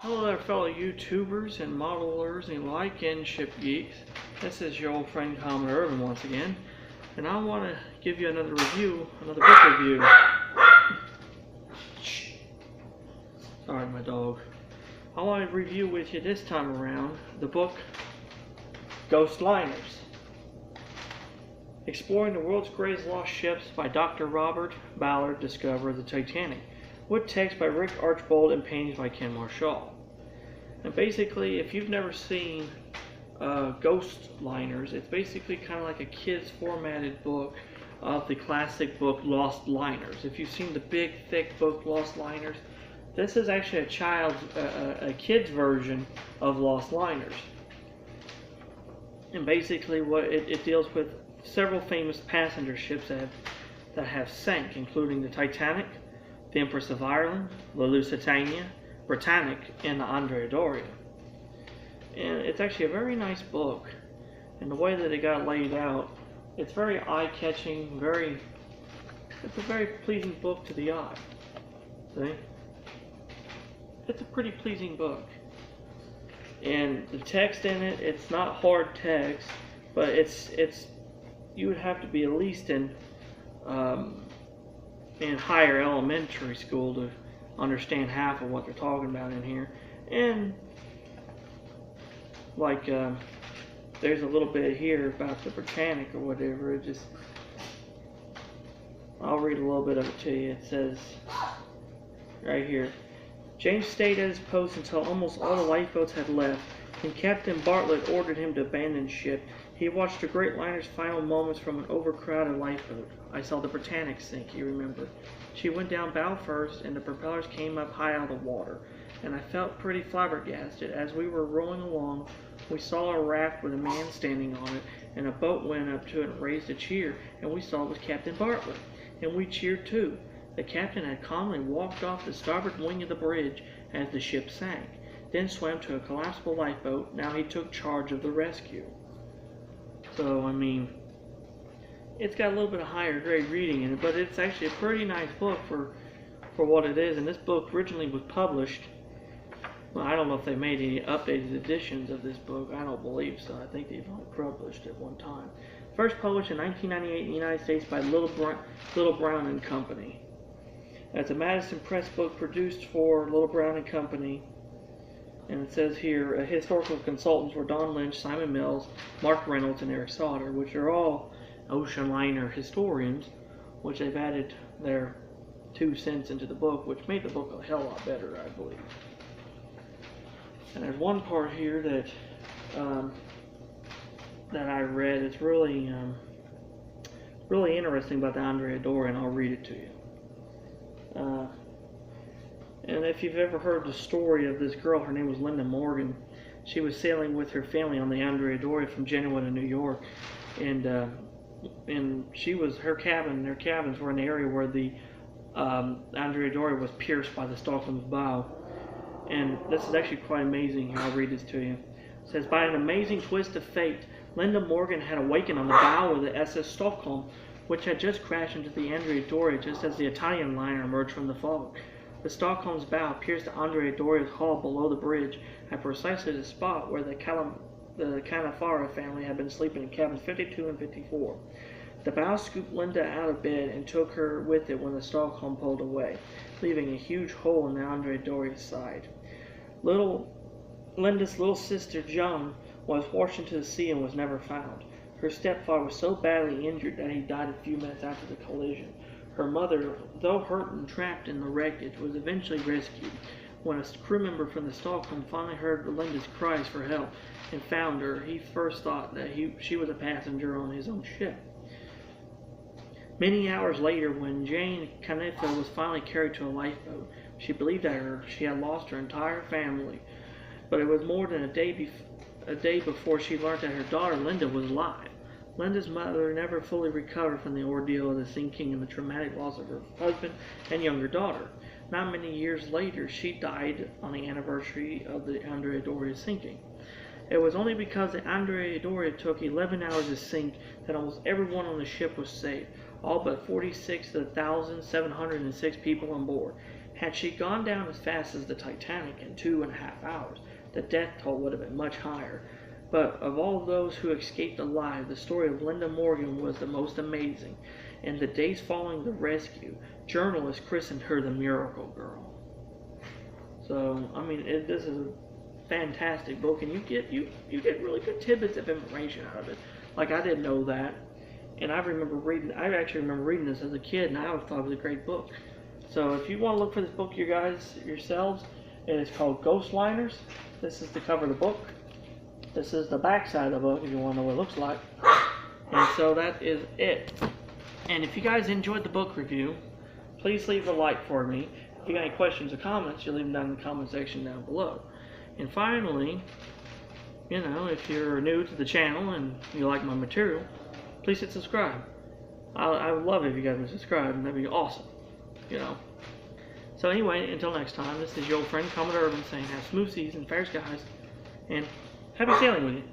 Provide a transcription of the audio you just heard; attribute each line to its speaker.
Speaker 1: Hello there, fellow YouTubers and modelers and like-in ship geeks. This is your old friend Commodore Urban once again, and I want to give you another review, another book review. Sorry, my dog. I want to review with you this time around the book Ghost Liners. Exploring the World's Greatest Lost Ships by Dr. Robert Ballard, discoverer of the Titanic, with text by Rick Archbold and paintings by Ken Marshall. And basically, if you've never seen Ghost Liners, it's basically kind of like a kid's formatted book of the classic book Lost Liners. If you've seen the big, thick book Lost Liners, this is actually a kid's version of Lost Liners. And basically, what it deals with several famous passenger ships that have sank, including the Titanic, the Empress of Ireland, the Lusitania, Britannic, and the Andrea Doria. And it's actually a very nice book, and the way that it got laid out, it's very eye-catching, it's a very pleasing book to the eye. See? It's a pretty pleasing book. And the text in it, it's not hard text, but it's you would have to be at least in higher elementary school to understand half of what they're talking about in here. And like there's a little bit here about the Britannic or whatever. I'll read a little bit of it to you. It says right here, James stayed at his post until almost all the lifeboats had left, and Captain Bartlett ordered him to abandon ship. He watched the great liner's final moments from an overcrowded lifeboat. I saw the Britannic sink, he remembered. She went down bow first, and the propellers came up high out of the water, and I felt pretty flabbergasted. As we were rolling along, we saw a raft with a man standing on it, and a boat went up to it and raised a cheer, and we saw it was Captain Bartlett, and we cheered too. The captain had calmly walked off the starboard wing of the bridge as the ship sank, then swam to a collapsible lifeboat. Now he took charge of the rescue. So, I mean, it's got a little bit of higher grade reading in it, but it's actually a pretty nice book for what it is. And this book originally was published, well, I don't know if they made any updated editions of this book. I don't believe so. I think they've only published it one time. First published in 1998 in the United States by Little Brown and Company. It's a Madison Press book produced for Little Brown and Company. And it says here, historical consultants were Don Lynch, Simon Mills, Mark Reynolds, and Eric Sauter, which are all ocean liner historians, which they've added their 2 cents into the book, which made the book a hell of a lot better, I believe. And there's one part here that I read. It's really interesting about the Andrea Doria, and I'll read it to you. And if you've ever heard the story of this girl, her name was Linda Morgan. She was sailing with her family on the Andrea Doria from Genoa to New York, and their cabins were in the area where the Andrea Doria was pierced by the Stockholm's bow. And this is actually quite amazing. Here, I'll read this to you. It says, by an amazing twist of fate, Linda Morgan had awakened on the bow of the SS Stockholm, which had just crashed into the Andrea Doria just as the Italian liner emerged from the fog. The Stockholm's bow pierced the Andrea Doria's hull below the bridge at precisely the spot where the Canafara family had been sleeping in cabins 52 and 54. The bow scooped Linda out of bed and took her with it when the Stockholm pulled away, leaving a huge hole in the Andrea Doria's side. Linda's little sister, Joan, was washed into the sea and was never found. Her stepfather was so badly injured that he died a few minutes after the collision. Her mother, though hurt and trapped in the wreckage, was eventually rescued. When a crew member from the Stockholm finally heard Linda's cries for help and found her, he first thought that she was a passenger on his own ship. Many hours later, when Jane Canifa was finally carried to a lifeboat, she believed that she had lost her entire family. But it was more than a day before she learned that her daughter Linda was alive. Linda's mother never fully recovered from the ordeal of the sinking and the traumatic loss of her husband and younger daughter. Not many years later, she died on the anniversary of the Andrea Doria sinking. It was only because the Andrea Doria took 11 hours to sink that almost everyone on the ship was saved, all but 46 of the 1,706 people on board. Had she gone down as fast as the Titanic in 2.5 hours, the death toll would have been much higher. But of all those who escaped alive, the story of Linda Morgan was the most amazing. In the days following the rescue, journalists christened her the Miracle Girl. So, I mean, this is a fantastic book, and you get really good tidbits of information out of it. Like, I didn't know that, and I actually remember reading this as a kid, and I always thought it was a great book. So, if you want to look for this book, you guys yourselves, it is called Ghost Liners. This is the cover of the book. This is the back side of the book, if you want to know what it looks like. And so that is it. And if you guys enjoyed the book review, please leave a like for me. If you got any questions or comments, you leave them down in the comment section down below. And finally, you know, if you're new to the channel and you like my material, please hit subscribe. I would love it if you guys would subscribe, and that'd be awesome, you know. So anyway, until next time, this is your old friend Commodore Urban saying have smooth seas and fair skies, and happy sailing with you.